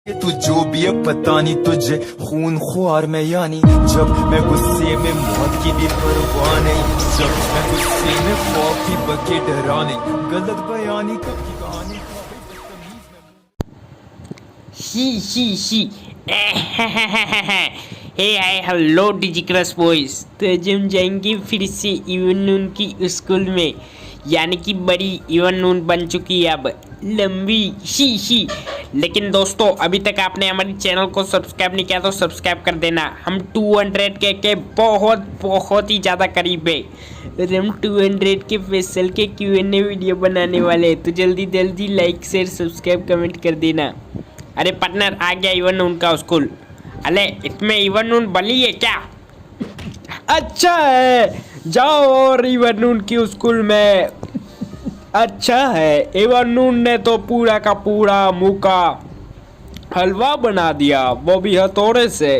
तू जो भी है पता नहीं तुझे खून ख्वार में यानी जब मैं गुस्से में मौत की भी परवाह नहीं जब मैं गुस्से में खौफ की बके डराने गलत बयानी कब की कहानी शी हे हाय हेलो डिजिक्रस बॉयज। तो आज हम जाएंगे फिर से इवन नून की स्कूल में, यानी कि बड़ी इवन नून बन चुकी है अब, लंबी शी। लेकिन दोस्तों अभी तक आपने हमारे चैनल को सब्सक्राइब नहीं किया तो सब्सक्राइब कर देना। हम 200 के बहुत ही ज़्यादा करीब है और हम 200 के स्पेशल के Q&A वीडियो बनाने वाले हैं, तो जल्दी लाइक शेयर सब्सक्राइब कमेंट कर देना। अरे पार्टनर आ गया इवन नून का स्कूल। अरे इसमें इवन नून बली है क्या? अच्छा है, जाओ और इवन नून की स्कूल में। अच्छा है, इवन नून ने तो पूरा का पूरा मुंह का हलवा बना दिया, वो भी हथौड़े से।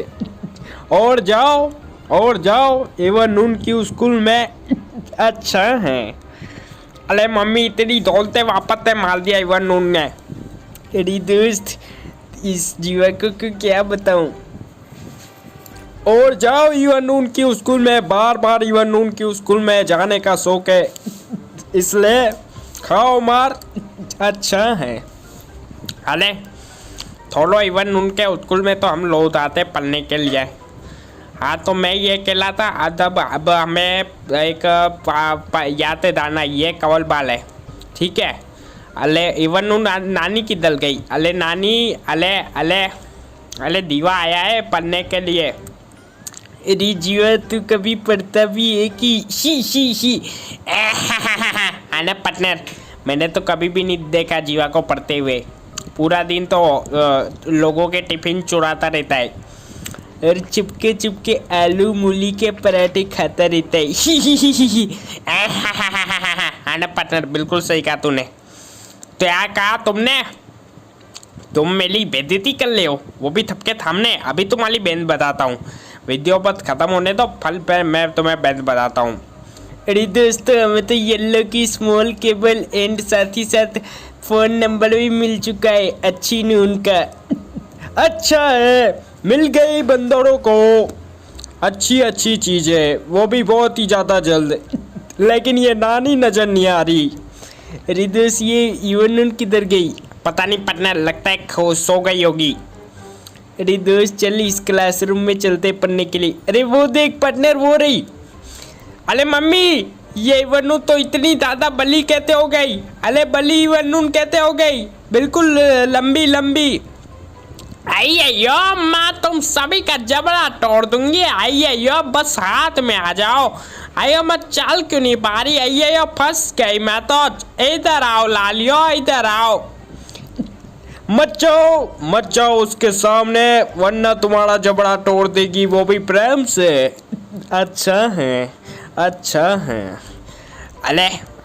और जाओ इवन नून की स्कूल में। अच्छा है। अरे मम्मी इतनी दौलते वापस मार दिया इवन नून ने। अरे दोस्त इस जीवा को क्या बताऊं। और जाओ इवन नून की स्कूल में, बार इवन नून की स्कूल में जाने का शौक है, इसलिए खाओ मार। अच्छा है। अरे थोड़ा इवन नून के स्कूल में तो हम लोग आते पढ़ने के लिए। हाँ तो मैं ये कहला था अब हमें एक याद दाना ये कवल बाल है, ठीक है। अले इवन नून नानी किधर गई? अले नानी अले दीवा आया है पढ़ने के लिए। अरे जीवा तू कभी पढ़ता भी है कि शी आना पार्टनर, मैंने तो कभी भी नहीं देखा जीवा को पढ़ते हुए। पूरा दिन तो लोगों के टिफिन चुराता रहता है और चुपके आलू मूली के पराठे खाता रहता है। आना पार्टनर, बिल्कुल सही कहा तूने। तो क्या कहा तुमने? तुम मेरी बेइज्जती कर ले हो, वो भी थपके थामने। अभी तुम्हारी बेंच बताता हूँ, वीडियो बस खत्म होने दो, फल पे मैं तुम्हें बेंच बताता हूँ। अरे दोस्तों हमें तो येलो की स्मॉल केबल एंड साथ ही साथ फ़ोन नंबर भी मिल चुका है अच्छी नून का। अच्छा है, मिल गई बंदरों को अच्छी चीज़ें, वो भी बहुत ही ज़्यादा जल्द। लेकिन ये नानी नजर नहीं आ रही। अरे दोस्त ये इवन नून किधर गई? पता नहीं पार्टनर, लगता है सो गई होगी। अरे दोस्त चल इस क्लासरूम में चलते पढ़ने के लिए। अरे वो देख पार्टनर, वो रही। अरे मम्मी ये इवन नून तो इतनी ज़्यादा बली कहते हो गई। अरे बली इवन नून कहते हो गई, बिल्कुल लंबी। आइयो माँ, तुम सभी का जबड़ा तोड़ दूंगी। आइयो बस हाथ में आ जाओ। आइयो मैं चल क्यों नहीं पा रही? आइयो फंस गई मैं तो। इधर आओ लालियो, इधर आओ। मत जाओ उसके सामने, वरना तुम्हारा जबड़ा तोड़ देगी, वो भी प्रेम से। अच्छा है।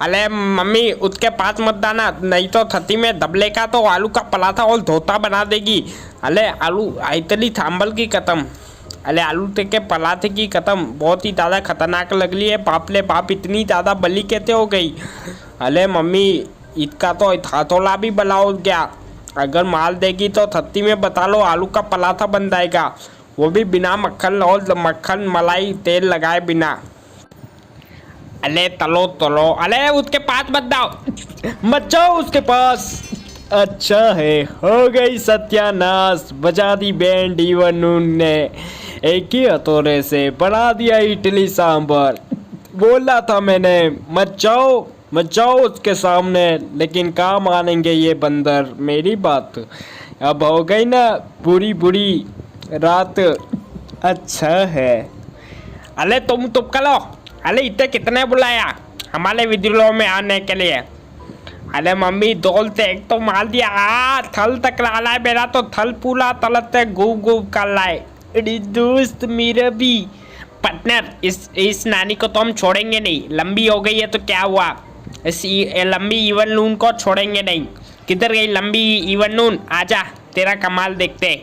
अले मम्मी उसके पास मत जाना, नहीं तो छत्ती में दबले का तो आलू का पराठा और धोता बना देगी। अले आलू इतनी थांबल की कदम, अले आलू के पराठे की कदम बहुत ही ज़्यादा खतरनाक लग रही है। बाप ले बाप, इतनी ज़्यादा बली कहते हो गई। अले मम्मी इसका तो हथौड़ा भी बनाओ क्या? अगर माल देगी तो छत्ती में बता लो आलू का पराठा बन जाएगा, वो भी बिना मक्खन और मक्खन मलाई तेल लगाए बिना। अले तलो, अले उसके पास मत जाओ उसके पास। अच्छा है, हो गई सत्यानाश, बजा दी बैंड इवन नून ने। एक ही हथौड़े से बना दिया इडली सांभर। बोला था मैंने मत जाओ उसके सामने, लेकिन कहाँ मानेंगे ये बंदर मेरी बात। अब हो गई ना बुरी रात। अच्छा है। अरे तुम करो। अरे इतने कितने बुलाया हमारे वीडियो में आने के लिए? अरे मम्मी दोल से एक तो मार दिया, थल तक ला है मेरा तो, थल पूरा तलत से घूम कर लाए। अरे दोस्त मेरा भी पार्टनर, इस नानी को तो हम छोड़ेंगे नहीं। लंबी हो गई है तो क्या हुआ, इस लंबी इवन नून को छोड़ेंगे नहीं। किधर गई लंबी इवन नून? आजा तेरा कमाल देखते।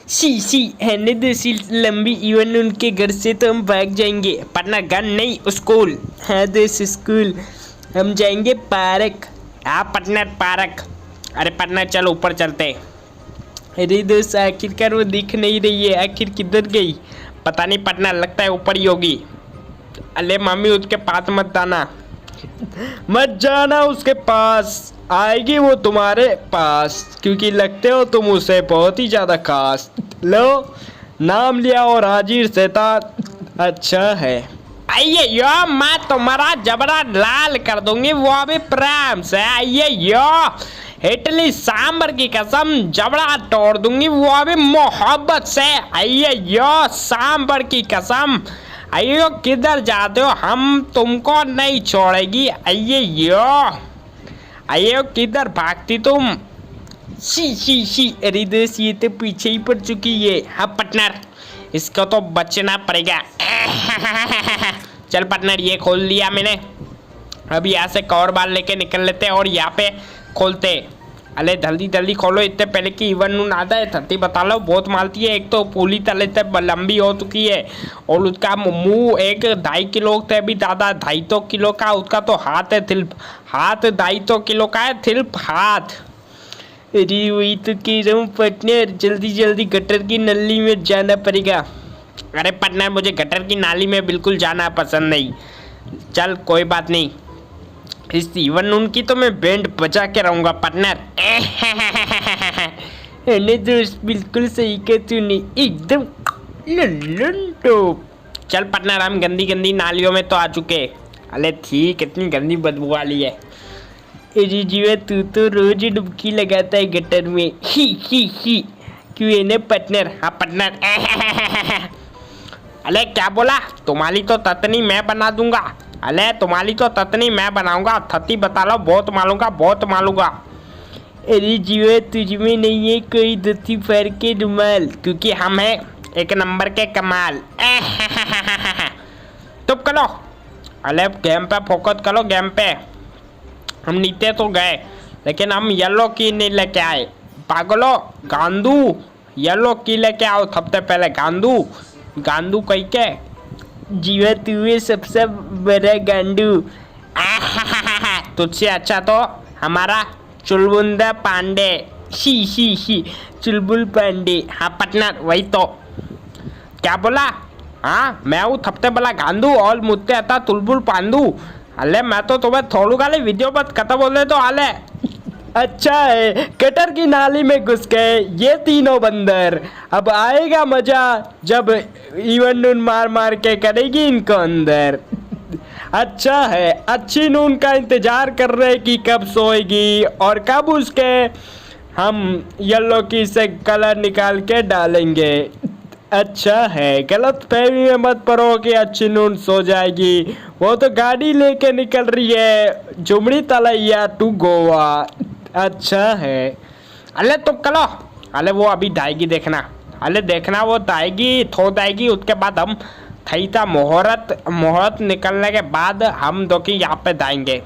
सी है देसी लंबी इवन नून के घर से तो हम भाग जाएंगे। पढ़ना घर नहीं स्कूल है, देश स्कूल। हम जाएंगे पार्क। हाँ पार्टनर पार्क। अरे पार्टनर चल ऊपर चलते। अरे दोस्त आखिरकार वो दिख नहीं रही है, आखिर किधर गई? पता नहीं पटना, लगता है ऊपर ही होगी। अरे मम्मी उसके पास मत जाना, मत जाना उसके पास, आएगी वो तुम्हारे पास, क्योंकि लगते हो तुम उसे बहुत ही ज्यादा खास। लो नाम लिया और हाजिर शैतान। अच्छा है, आइए यो, मैं तुम्हारा जबड़ा लाल कर दूंगी, वो भी प्रेम से। आइए यो, इडली सांबर की कसम जबड़ा तोड़ दूंगी, वो भी मोहब्बत से। आइए यो, सांबर की कसम। आइयो, किधर जाते हो, हम तुमको नहीं छोड़ेगी। आइए यो, आइयो, किधर भागती तुम? शी अरे दोस्त, ये तो पीछे ही पड़ चुकी है। हाँ पार्टनर, इसको तो बचना पड़ेगा। चल पार्टनर, ये खोल दिया मैंने। अब यहाँ से कवर बाल लेके निकल लेते और यहाँ पे खोलते। अरे जल्दी जल्दी खोलो, इतने पहले कि इवन नून आता है। थर्टी बता लो, बहुत मारती है। एक तो पूरी तले तक लंबी हो चुकी है और उसका मुंह 1-2.5 किलो से भी ज़्यादा, 250 किलो का उसका तो हाथ है। थिल्प हाथ 250 किलो का है, थिल्प हाथ। अरे वही तो कह रहा हूँ पार्टनर, जल्दी जल्दी गटर की नली में जाना पड़ेगा। अरे पार्टनर, मुझे गटर की नाली में बिल्कुल जाना पसंद नहीं। चल कोई बात नहीं, इस इवन उनकी तो मैं बैंड बजा के रहूँगा पार्टनर। दोस्त बिल्कुल सही कह तूने, एकदम लल्लन टॉप। चल पार्टनर, हम गंदी गंदी नालियों में तो आ चुके। अरे ठीक, कितनी गंदी बदबू वाली है। अरे जीवा, तू तो रोज डुबकी लगाता है गटर में। ही क्यों है ना पार्टनर? हाँ पार्टनर। अरे क्या बोला? तुम्हारी तो ततनी मैं बना दूंगा। अरे तुम्हारी तो ततनी मैं बनाऊंगा। थती बता लो, बहुत मालूंगा, बहुत मालूंगा। अरे जीवा, तुझ में नहीं है कोई दत्ती फर के रुमाल, क्योंकि हम हैं एक नंबर के कमाल। चुप करो। अरे गेम पे फोकस करो, गेम पे। हम नीचे तो गए, लेकिन हम येलो की नहीं लेके आए। पागलो, गांडू, येलो की लेके आओ सबसे पहले। गांडू कही के। जीवा, तू सबसे बड़ा गांडू। तुझसे अच्छा तो हमारा चुलबुंदा पांडे। ही चुलबुल पांडे। हाँ पार्टनर, वही तो। क्या बोला? हाँ, मैं हूँ सबसे बड़ा गांडू और मुझसे आता चुलबुल पांडू। अले मैं तो तुम्हें थोड़ू गाली वीडियो पर खत्म बोले तो आले। अच्छा है, गटर की नाली में घुस गए ये तीनों बंदर। अब आएगा मजा जब इवन नून मार मार के करेगी इनको अंदर। अच्छा है, अच्छी नून का इंतजार कर रहे कि कब सोएगी और कब उसके हम येलो की से कलर निकाल के डालेंगे। अच्छा है, गलत फहमी में मत पड़ो कि अच्छी नून सो जाएगी। वो तो गाड़ी लेके निकल रही है, झुमड़ी तलैया टू गोवा। अच्छा है। अले तो कलो, अले वो अभी जाएगी देखना। अले देखना, वो जाएगी, थो जाएगी, उसके बाद हम थई था मुहूर्त निकलने के बाद हम दो की यहाँ पे जाएंगे।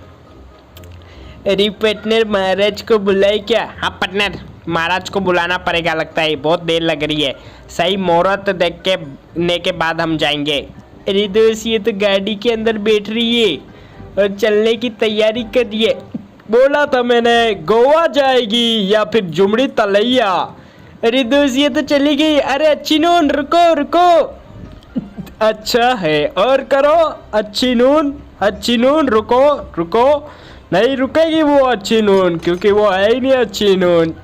अरे पार्टनर, महाराज को बुलाए क्या? हाँ पार्टनर, महाराज को बुलाना पड़ेगा, लगता है बहुत देर लग रही है। सही मुहूर्त देखने के बाद हम जाएंगे। अरे दोस्त, ये तो गाड़ी के अंदर बैठ रही है और चलने की तैयारी कर रही है। बोला था मैंने, गोवा जाएगी या फिर झुमड़ी तलैया। अरे दोस्त, ये तो चली गई। अरे अच्छी नून, रुको। अच्छा है, और करो। अच्छी नून, रुको। नहीं रुकेगी वो अच्छी नून, क्योंकि वो है ही नहीं अच्छी नून।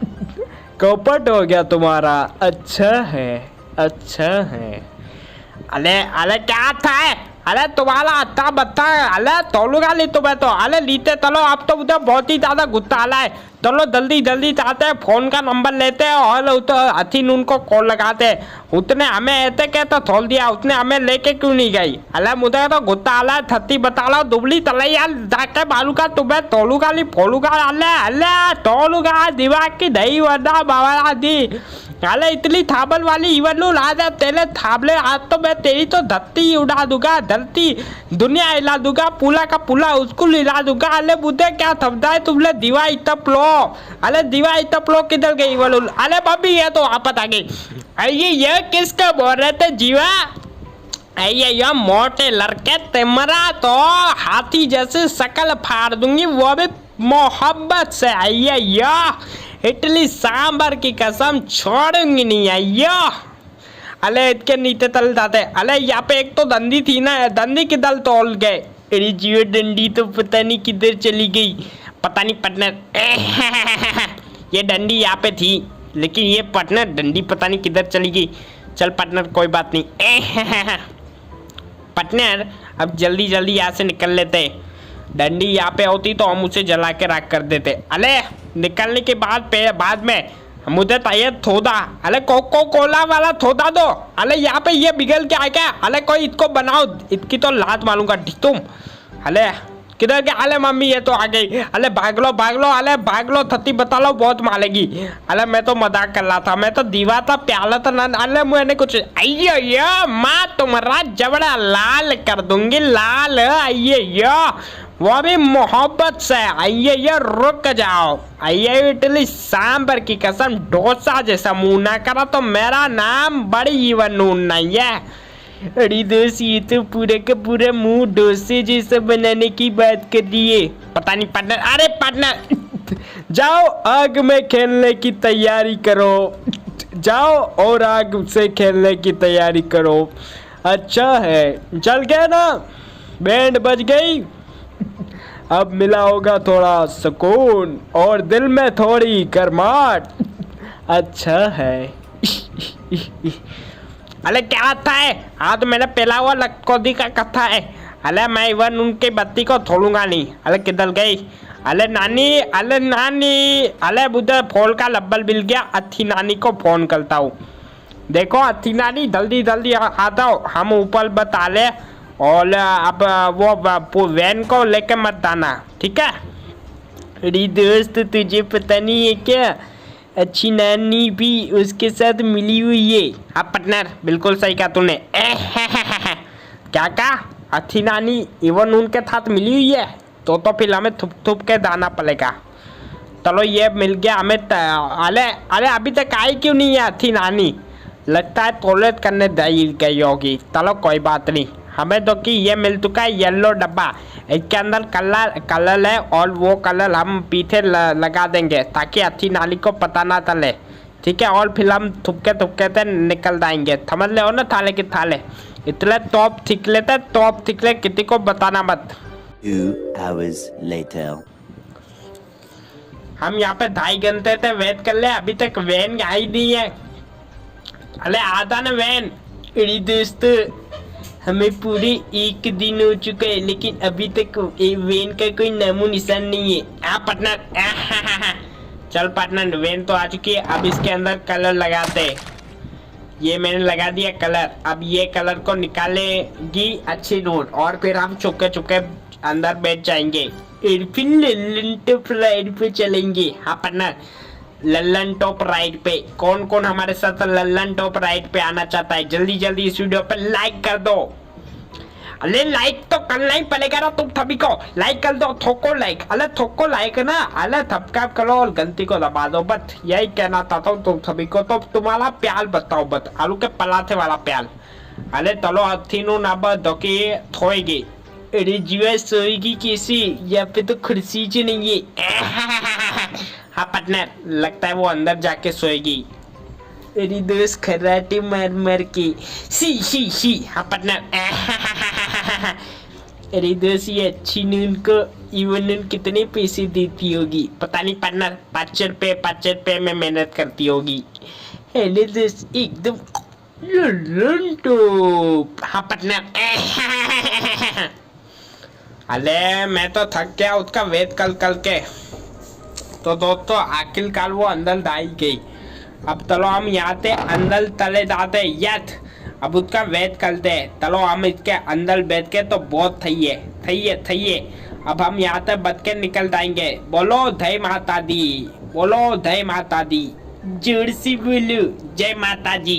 कपट हो गया तुम्हारा। अच्छा है। अले क्या था? अरे तुम्हारा अच्छा बता। अले तोलू गाली तुम्हें तो। अले लीते चलो, आप तो उधर बहुत ही ज्यादा गुस्सा आला है। चलो जल्दी चाहते हैं, फोन का नंबर लेते हैं और अथी नून को कॉल लगाते हैं। उसने हमें ऐसे कहता छोड़ दिया, उसने हमें लेके क्यों नहीं गई? अले मुझे तो गुस्सा आला है। थत्ती बता लो, दुबली तले यार जाके बालू का तुम्हें तोलू गाली फोलू का। अले तोलू का दिमाग की दही वरदा बाबा दी। अरे इतनी थाबल वाली इवन लो ला दे तेरे थाबले। आज तो मैं तेरी तो धरती उड़ा दूंगा, धरती दुनिया हिला दूंगा, पूला का पूला उसको हिला दूंगा। अरे बुद्धे क्या समझा है तुमने? दीवार तपलो। अरे दीवार तपलो किधर गई इवन? अरे बब्बी, ये तो आपत आ गई। ये किसका बोल रहे थे जीवा? ये मोटे लड़के, तेमरा तो हाथी जैसे शकल फाड़ दूंगी, वो भी मोहब्बत से। इडली सांबर की कसम छोड़ूंगी नहीं अय्यो। अले इसके नीचे तल जाते। अले यहाँ पे एक तो डंडी थी ना, डंडी किधर तोल गए। अरे जियो डंडी तो पता नहीं किधर चली गई, पता नहीं पार्टनर। ये डंडी यहाँ पे थी लेकिन ये पार्टनर डंडी पता नहीं किधर चली गई। चल पार्टनर कोई बात नहीं। पार्टनर अब जल्दी जल्दी यहाँ से निकल लेते। डंडी यहाँ पे होती तो हम उसे जला के रख कर देते। अले निकलने के बाद में मुझे चाहिए थोड़ा। अले कोको कोला वाला थोड़ा दो। अले यहाँ पे ये बिगल के आ क्या। अले कोई इसको बनाओ, इसकी तो लात मारूंगा तुम। अले किधर के। अले मम्मी ये तो आ गई। अले भाग लो भाग लो। अले भाग लो, थती बता लो बहुत मारेगी। अले मैं तो मजाक कर रहा था, मैं तो दीवा था प्याला था ना। अले मैंने कुछ अयो माँ तुम्हारा जबड़ा लाल कर दूंगी, लाल अयो वो भी मोहब्बत से। अये रुक जाओ। अये इडली सांबर की कसम डोसा जैसा मुंह ना करा तो मेरा नाम बड़ी वनून नहीं है। अरे दोस्त ये तो पूरे का पूरा मुंह डोसे जैसा बनाने की बात कर दिए। पता नहीं पार्टनर। अरे पार्टनर जाओ आग में खेलने की तैयारी करो, जाओ और आग से खेलने की तैयारी करो। अच्छा है चल गया ना, बैंड बज गई। अब मिला होगा थोड़ा सुकून और दिल में थोड़ी गर्माहट। अच्छा है। अरे क्या था है, हाँ तो मैंने पहला हुआ लकोदी का कथा है। अले मैं इवन उनकी बत्ती को छोड़ूंगा नहीं। अले किधर गई। अले नानी, अले नानी। अले बुधर फोन का लब्बल मिल गया, अच्छी नानी को फोन करता हूँ। देखो अच्छी नानी जल्दी जल्दी आ जाओ, हम ऊपर बता ले। और अब वो वैन को लेके मत आना, ठीक है। अरे दोस्त तुझे पता नहीं है क्या, अच्छी नानी भी उसके साथ मिली हुई है। हाँ पार्टनर बिल्कुल सही कहा तूने। क्या कहा, अच्छी नानी इवन उनके साथ मिली हुई है तो फिर हमें थुप थुप के दाना पड़ेगा। चलो ये मिल गया हमें। अरे अरे अभी तक आई क्यों नहीं है अच्छी नानी, लगता है टॉयलेट करने गई होगी। चलो कोई बात नहीं, हमें तो कि ये मिल चुका है येलो डब्बा। इसके अंदर कलर है और वो कलर हम पीछे लगा देंगे ताकि अच्छी नाली को पता ना चले, ठीक है। और फिर हम थुपके से निकल जाएंगे, समझ ले हो ना। थाले की थाले इतने टॉप ठीक लेते, टॉप ठीक ले, किसी को बताना मत। 2 hours later. हम यहाँ पे 2.5 घंटे से वेट कर ले, अभी तक वैन आई नहीं है। अरे आता ना वैन। अरे दोस्त हमें पूरे 1 दिन हो चुका है लेकिन अभी तक वैन का कोई नामो निशान नहीं है। पार्टनर चल पार्टनर वैन तो आ चुकी है, अब इसके अंदर कलर लगाते। ये मैंने लगा दिया कलर, अब ये कलर को निकालेगी अच्छी रोड और फिर हम चुपके चुपके अंदर बैठ जाएंगे। फिर लल्लन टॉप राइड पे चलेंगे। हाँ पार्टनर लल्लन टॉप राइड पे कौन कौन हमारे साथ लल्लन टॉप राइड पे आना चाहता है, जल्दी जल्दी इस वीडियो पे लाइक कर दो। अरे लाइक तो करना ही पड़ेगा ना, तुम सभी को लाइक कर दो, ठोको लाइक। अरे ठोको लाइक ना, अरे सब्सक्राइब करो और घंटी को दबा दो, बस यही कहना चाहता हूँ तुम सभी को। तो तुम्हारा प्यार बताओ, बस आलू के पराठे वाला प्यार। अरे चलो तीनों ना धोके थोएगी। अरे जीवा सोएगी कैसी, यहाँ पे तो कुर्सी जी नहीं है। हाँ पार्टनर लगता है वो अंदर जाके सोएगी। अरे दोस्त खराटे मार मार के सी। हाँ पार्टनर। अरे दोस्त ये अच्छी नून को इवन कितने पैसे देती होगी पता नहीं पार्टनर। 5 रुपये में मेहनत करती होगी। हेलो दोस्त एकदम टॉप। हाँ पार्टनर। अरे मैं तो थक गया उसका वेट कल के। तो दोस्तों आखिरकार वो अंदर दाई गई। अब चलो हम यहाँ से अंदर चले जाते। यस अब उसका वेट करते हैं। चलो हम इसके अंदर बैठ के तो बहुत थई है। अब हम यहाँ से बच के निकल जाएंगे। बोलो जय माता दी, बोलो जय माता दी, जोर से बोलो जय माता जी।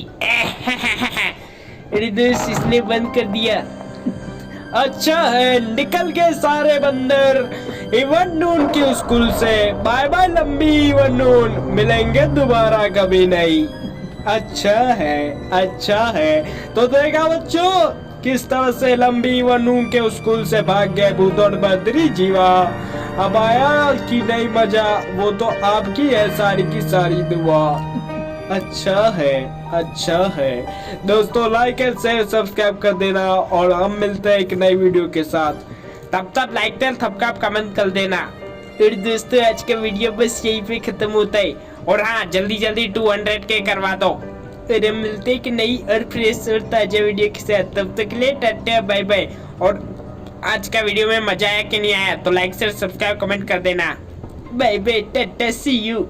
अरे दोस्त इसने बंद कर दिया। अच्छा है निकल गए सारे बंदर इवन नून के स्कूल से। बाय बाय लंबी इवन नून, मिलेंगे दोबारा कभी नहीं। अच्छा है तो देखा बच्चों किस तरह से लंबी इवन नून के स्कूल से भाग गए भूत और बद्री जीवा। अब आया कि नहीं मजा, वो तो आपकी है सारी की सारी दुआ। अच्छा है दोस्तों, लाइक एंड शेयर सब्सक्राइब कर देना और हम मिलते हैं एक नई वीडियो के साथ। तब तक लाइक एंड सब्सक्राइब कमेंट कर देना। फिर दोस्तों आज का वीडियो बस यहीं पे खत्म होता है, और हाँ जल्दी 200 के करवा दो। फिर हम मिलते हैं कि नई और फ्रेश और ताजा वीडियो के साथ। तब तक के लिए टाटा बाय बाय। और आज का वीडियो में मजा आया कि नहीं आया तो लाइक शेयर सब्सक्राइब कमेंट कर देना। Bye bye, tata, see you.